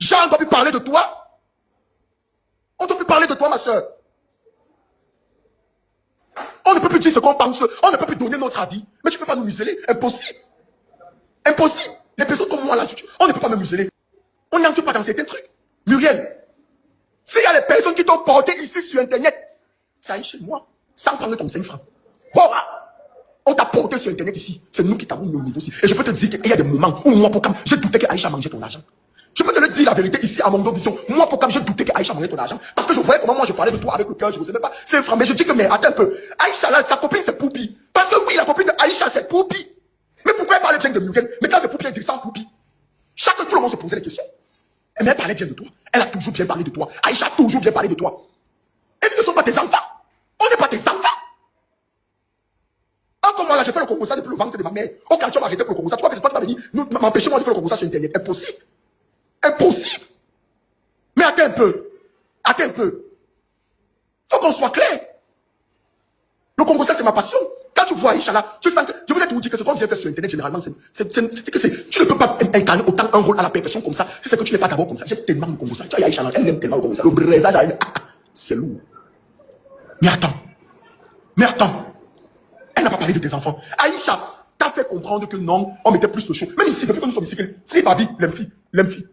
Jean doit plus parler de toi. On ne peut plus parler de toi, ma soeur. On ne peut plus dire ce qu'on pense. On ne peut plus donner notre avis. Mais tu ne peux pas nous museler. Impossible. Impossible. Les personnes comme moi, là, on ne peut pas me museler. On n'entre pas dans certains trucs. Muriel, s'il y a les personnes qui t'ont porté ici sur Internet, ça aille chez moi, sans prendre ton 5 francs. Bon, on t'a porté sur Internet ici. C'est nous qui t'avons mis au niveau aussi. Et je peux te dire qu'il y a des moments où moi, pour je doutais qu'Aïcha mangeait ton argent. Je peux te le dire la vérité ici à mon vision. Moi, pour je doutais qu'Aïcha mangeait ton argent. Parce que je voyais comment moi je parlais de toi avec le cœur. Je ne sais même pas. C'est franc. Mais je dis que, mais attends un peu. Aïcha, là, sa copine, c'est Poupi. Parce que oui, la copine d'Aïcha, c'est Poupi. Mais pourquoi elle parlait bien de Muriel? Mais quand c'est Poupi, elle descend Poupi. Chaque tout le monde se posait des questions. Mais elle parlait bien de toi. Elle a toujours bien parlé de toi. Aïcha a toujours bien parlé de toi. Elles ne sont pas tes enfants. On n'est pas tes enfants. Comme moi là, j'ai fait le Congo ça depuis le ventre de ma mère. Oh, quand tu m'as arrêté pour le Congo ça, tu crois que c'est toi qui m'as dit, m'empêcher moi de faire le Congo ça sur Internet. Impossible. Impossible. Mais attends un peu. Attends un peu. Faut qu'on soit clair. Le Congo ça, c'est ma passion. Quand tu vois Aïcha là, tu sens que, je voulais te dire que ce qu'on vient faire sur Internet, généralement, tu ne peux pas incarner autant un rôle à la perfection comme ça, si c'est que tu n'es pas d'abord comme ça. J'ai tellement le Congo ça. Tu vois, Aïcha là, elle aime tellement le Congo ça. Le braisage, c'est lourd. Mais attends. Mais attends. Elle n'a pas parlé de tes enfants. Aïcha t'a fait comprendre que non, on mettait plus le chaud. Même ici, depuis que nous sommes ici, c'est Babi, l'Emfi,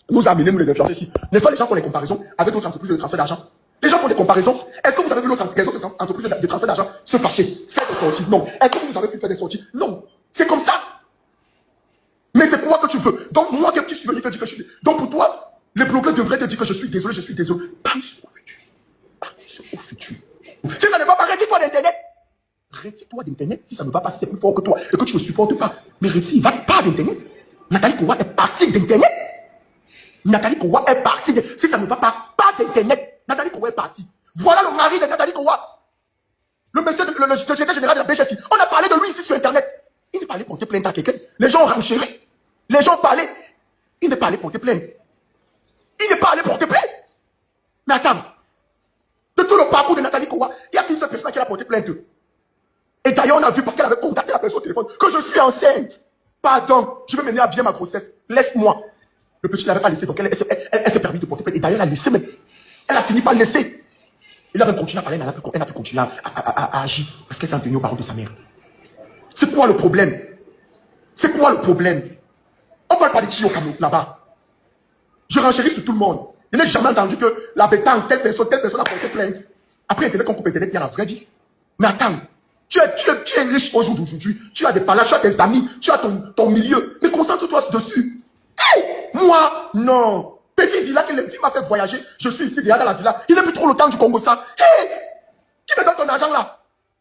nous a amené, nous les influenceurs ici. N'est-ce pas les gens font les comparaisons avec d'autres entreprises de transfert d'argent? Les gens font des comparaisons. Est-ce que vous avez vu les autres entreprises de transfert d'argent se fâcher, faire des sorties? Non. Est-ce que vous avez fait faire des sorties? Non. C'est comme ça. Mais c'est quoi que tu veux? Donc moi qui suis venu te dire que je suis... Donc pour toi, les blogueurs devraient te dire que je suis désolé, je suis désolé. Pense au futur. Pense au futur. Si ça ne va pas, retire-toi d'Internet. Retire-toi d'Internet si ça ne va pas, si c'est plus fort que toi et que tu ne supportes pas. Mais retire, va pas d'Internet. Nathalie Kowa est partie d'Internet. Nathalie Kowa est partie de... Si ça ne va pas d'Internet. Nathalie Kowa est partie. Voilà le mari de Nathalie Kowa. Le monsieur, le secrétaire général de la BGFI. On a parlé de lui ici sur Internet. Il n'est pas allé porter plainte à quelqu'un. Les gens ont renchéri. Les gens parlaient. Il n'est pas allé porter plainte. Il n'est pas allé porter plainte. Mais attends. De tout le parcours de Nathalie Kowa, il n'y a qu'une seule personne qui a porté plainte. Et d'ailleurs, on a vu, parce qu'elle avait contacté la personne au téléphone, que je suis enceinte. Pardon, je vais mener à bien ma grossesse. Laisse-moi. Le petit ne l'avait pas laissé, donc elle s'est permis de porter plainte. Et d'ailleurs, elle a laissé même. Elle a fini par le laisser. Il a même continué à parler, mais elle n'a pu continuer à agir. Parce qu'elle s'est en tenue aux paroles de sa mère. C'est quoi le problème? C'est quoi le problème? On ne parle pas de qui au Cameroun, là-bas. Je renchéris sur tout le monde. Je n'ai jamais entendu que la bétante, telle personne a porté plainte. Après, Internet, qu'on coupe Internet, il y a la vraie vie. Mais attends. Tu es riche au jour d'aujourd'hui. Tu as des palaces, tu as tes amis, tu as ton milieu. Mais concentre-toi dessus. Hey, moi, non. Petit villa que le film m'a fait voyager. Je suis ici déjà dans la villa. Il n'est plus trop le temps du Congo ça. Hey, qui me donne ton argent là?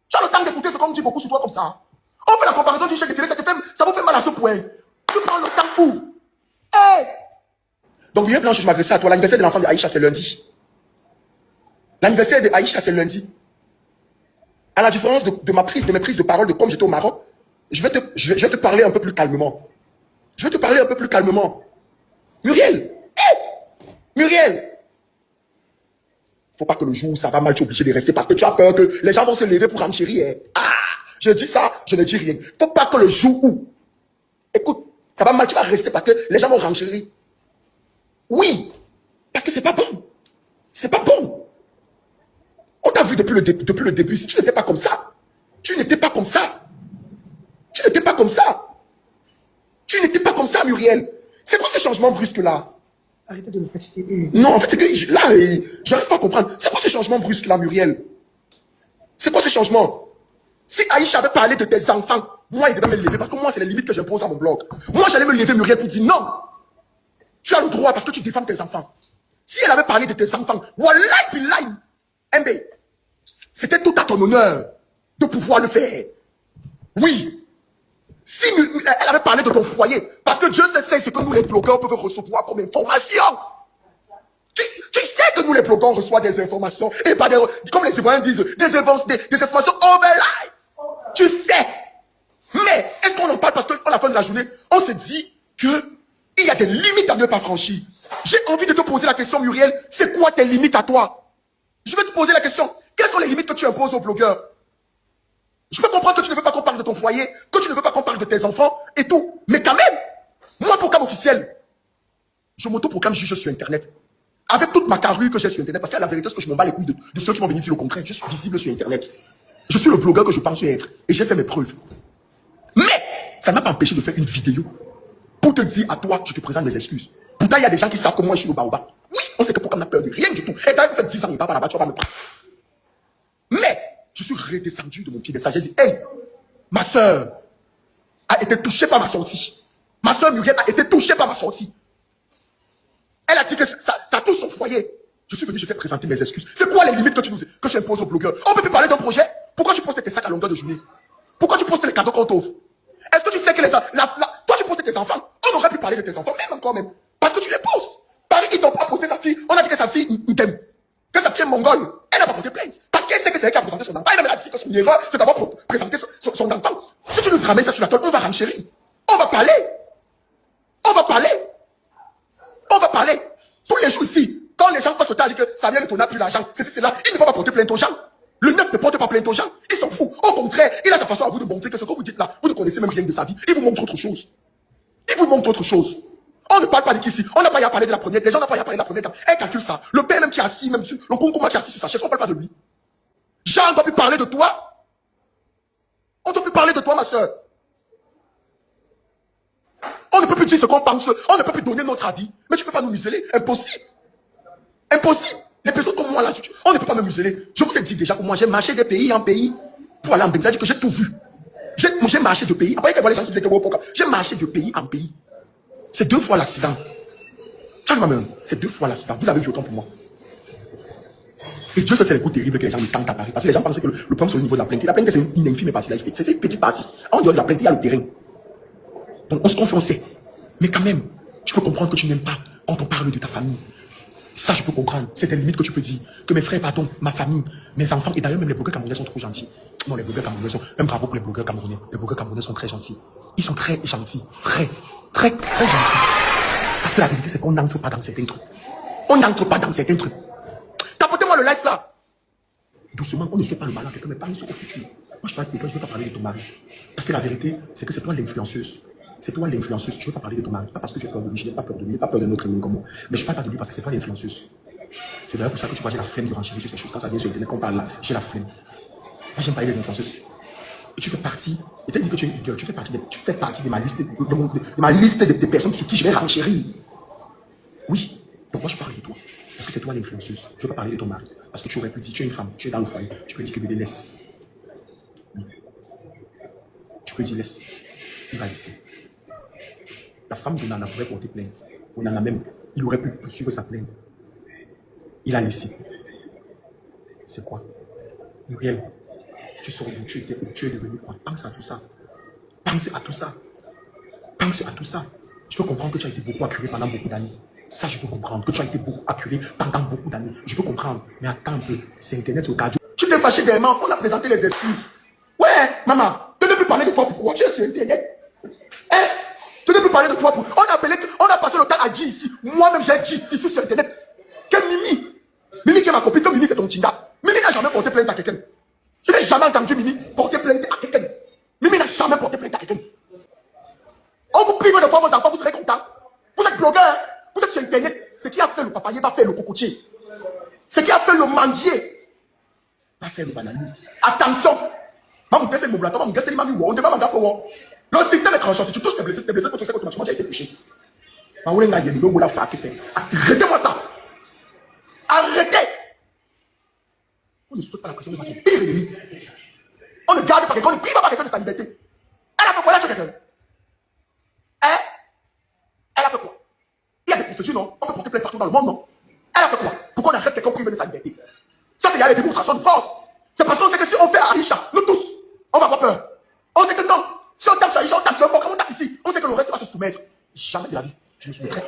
Tu as le temps d'écouter ce qu'on dit beaucoup sur toi comme ça. On fait la comparaison du chèque de télé, ça vous fait mal à ce point. Tu prends le temps où? Hey. Donc, Muriel Blanche, je m'adressais à toi. L'anniversaire de l'enfant de Aïcha, c'est lundi. L'anniversaire de Aïcha, c'est lundi. À la différence de mes prises de parole de comme j'étais au Maroc, je vais te parler un peu plus calmement. Je vais te parler un peu plus calmement. Muriel! Hey! Muriel! Faut pas que le jour où ça va mal, tu es obligé de rester parce que tu as peur que les gens vont se lever pour enchérir. Ah! Je dis ça, je ne dis rien. Faut pas que le jour où... Écoute, ça va mal, tu vas rester parce que les gens vont renchérir. Oui! Parce que c'est pas bon. C'est pas bon. On t'a vu depuis le début. Si tu n'étais pas comme ça, tu n'étais pas comme ça. Tu n'étais pas comme ça. Tu n'étais pas comme ça, Muriel. C'est quoi ce changement brusque là? Arrêtez de me fatiguer. Non, en fait, c'est que là, j'arrive pas à comprendre. C'est quoi ce changement brusque là, Muriel? C'est quoi ce changement? Si Aïcha avait parlé de tes enfants, moi, il devait me lever parce que moi, c'est les limites que j'impose à mon blog. Moi, j'allais me lever, Muriel, pour dire non. Tu as le droit parce que tu défends tes enfants. Si elle avait parlé de tes enfants, wallahi billahi, MB, c'était tout à ton honneur de pouvoir le faire. Oui. Si elle avait parlé de ton foyer, parce que Dieu sait ce que nous les blogueurs peuvent recevoir comme information. Tu sais que nous les blogueurs reçoivent des informations, et pas des, comme les Ivoiriens disent, des informations overnight. Tu sais. Mais est-ce qu'on en parle parce qu'à la fin de la journée, on se dit qu'il y a des limites à ne pas franchir. J'ai envie de te poser la question, Muriel, c'est quoi tes limites à toi? Je vais te poser la question. Quelles sont les limites que tu imposes aux blogueurs? Je peux comprendre que tu ne veux pas qu'on parle de ton foyer, que tu ne veux pas qu'on parle de tes enfants et tout. Mais quand même, moi pour Cam officiel, Je m'auto-proclame juge sur Internet. Avec toute ma carrure que j'ai sur Internet, parce que la vérité, c'est que je m'en bats les couilles de ceux qui vont venir dire le contraire. Je suis visible sur Internet. Je suis le blogueur que je pense être. Et j'ai fait mes preuves. Mais, ça ne m'a pas empêché de faire une vidéo pour te dire à toi, je te présente mes excuses. Pourtant, il y a des gens qui savent que moi, je suis le baobab. Oui, on sait que pourquoi on a peur de rien du tout. Et quand il fait 10 ans, il part là-bas, tu vas pas me prendre. Mais, je suis redescendu de mon piédestal. J'ai dit, hey, ma soeur a été touchée par ma sortie. Ma soeur Muriel a été touchée par ma sortie. Elle a dit que ça touche son foyer. Je suis venu, je t'ai présenté mes excuses. C'est quoi les limites que tu imposes aux blogueurs? On peut plus parler d'un projet. Pourquoi tu postes tes sacs à longueur de journée? Pourquoi tu postes les cadeaux qu'on t'offre? Est-ce que tu sais que toi tu postes tes enfants? On aurait pu parler de tes enfants, même encore même. Parce que tu les postes. Paris, ils t'ont pas posté sa fille. On a dit que sa fille, il t'aime. Que sa fille est mongole. Elle n'a pas porté plainte. Parce qu'elle sait que c'est elle qui a présenté son enfant. Elle a dit que son erreur, c'est d'avoir présenté son enfant. Si tu nous ramènes ça sur la toile, on va renchérir. On va parler. On va parler. On va parler. Tous les jours ici, quand les gens passent au temps à dire que Samuel ne n'a plus l'argent, c'est là, il ne va pas porter plainte aux gens. Le neuf ne porte pas plainte aux gens. Il s'en fout. Au contraire, il a sa façon à vous de montrer que ce que vous dites là, vous ne connaissez même rien de sa vie. Il vous montre autre chose. Il vous montre autre chose. On ne parle pas de qui ici. On n'a pas à parler de la première. Les gens n'ont pas à parler de la première temps. Elle calcule ça. Le père même qui est assis, même le concombre qui est assis sur sa chaise, on ne parle pas de lui. Jean, on doit plus parler de toi. On ne doit plus parler de toi, ma soeur. On ne peut plus dire ce qu'on pense. On ne peut plus donner notre avis. Mais tu ne peux pas nous museler. Impossible. Impossible. Les personnes comme moi là, on ne peut pas me museler. Je vous ai dit déjà que moi j'ai marché de pays en pays pour aller en pays. C'est-à-dire que j'ai tout vu. J'ai marché de pays. Après, les gens qui disaient que j'ai marché de pays en pays. C'est 2 fois l'accident. C'est 2 fois l'accident. Vous avez vu autant pour moi. Et Dieu sait c'est les coups terribles que les gens me tentent à Paris. Parce que les gens pensaient que le problème c'est au niveau de la plainte. La plainte c'est une infime partie. C'est une petite partie. En dehors de la plainte, il y a le terrain. Donc on se confie, on sait. Mais quand même, je peux comprendre que tu n'aimes pas quand on parle de ta famille. Ça, je peux comprendre. C'est des limites que tu peux dire. Que mes frères, pardon, ma famille, mes enfants, et d'ailleurs même les blogueurs camerounais sont trop gentils. Non, les blogueurs camerounais sont... Même bravo pour les blogueurs camerounais. Les blogueurs camerounais sont très gentils. Ils sont très gentils. Très gentils. Parce que la vérité, c'est qu'on n'entre pas dans certains trucs. On n'entre pas dans certains trucs. Tapotez-moi le live là. Doucement, on ne sait pas le malin. Quelqu'un me parle sur le futur. Moi, je parle de quelqu'un, je ne veux pas parler de ton mari. Parce que la vérité, c'est que c'est toi l'influenceuse. C'est toi l'influenceuse. Je ne veux pas parler de ton mari. Pas parce que j'ai peur de lui, je n'ai pas peur de lui, je n'ai pas peur de notre ami comme moi. Mais je ne parle pas de lui parce que c'est toi l'influenceuse. C'est d'ailleurs pour ça que tu vois, j'ai la flemme de renchérir sur ces choses. Quand ça vient sur Internet, qu'on parle là, j'ai la flemme. Moi, j'aime parler des influenceuses. Et tu fais partie, et tu as dit que tu es une gueule, tu fais partie de ma liste, de ma liste de personnes sur qui je vais renchérir. Oui. Donc moi, je parle de toi. Parce que c'est toi l'influenceuse. Je ne veux pas parler de ton mari. Parce que tu aurais pu dire, tu es une femme, tu es dans le foyer. Tu peux dire que bébé laisse. Oui. Tu peux dire laisse. Il va laisser. La femme de Nana pourrait porter plainte. Ou Nana même, il aurait pu poursuivre sa plainte. Il a laissé. C'est quoi? Muriel, tu sors d'où tu étais, où tu es devenu quoi? Pense à tout ça. Pense à tout ça. Pense à tout ça. Je peux comprendre que tu as été beaucoup accuré pendant beaucoup d'années. Ça, je peux comprendre. Que tu as été beaucoup accuré pendant beaucoup d'années. Je peux comprendre. Mais attends un peu. C'est Internet, c'est au cardio. Tu t'es fâché des mains. On a présenté les excuses. Ouais, maman. Tu ne peux plus parler de toi pourquoi? Tu es sur Internet. Hein? Tu ne peux plus parler de toi pour... On a passé le temps à dire ici. Moi-même, j'ai dit ici sur Internet. Que Mimi qui est ma copine, que Mimi c'est ton chinga. Mimi n'a jamais porté plainte à quelqu'un. Je n'ai jamais entendu Mimi porter plainte à quelqu'un. Mimi n'a jamais porté plainte à quelqu'un. On vous prive de voir vos enfants, vous serez contents. Vous êtes blogueur, vous êtes sur Internet. Ce qui a fait le papayer va faire le cocotier. Ce qui a fait le manguier va faire le bananier. Attention. Maman, c'est mon blaton, maman, c'est l'imam, on ne va pas m'en. Le système est tranchant. Si tu touches tes blessés contre ce que automatiquement tu as été touché. Arrêtez-moi ça. Arrêtez. On ne saute pas la pression de son pire ennemi. On ne garde pas quelqu'un, on ne prive pas quelqu'un de sa liberté. Elle a fait quoi là, quelqu'un? Hein? Elle a fait quoi? Il y a des procédures, non? On peut porter plainte partout dans le monde, non? Elle a fait quoi? Pourquoi on arrête quelqu'un privé de sa liberté? Ça, c'est y a des démonstrations de force. C'est parce qu'on sait que si on fait à Aïcha, nous tous, on va avoir peur. On sait que non. Si on tape sur Aïcha, on tape sur un bon, comme on tape ici, on sait que le reste va se soumettre. Jamais de la vie. Je me soumettrai.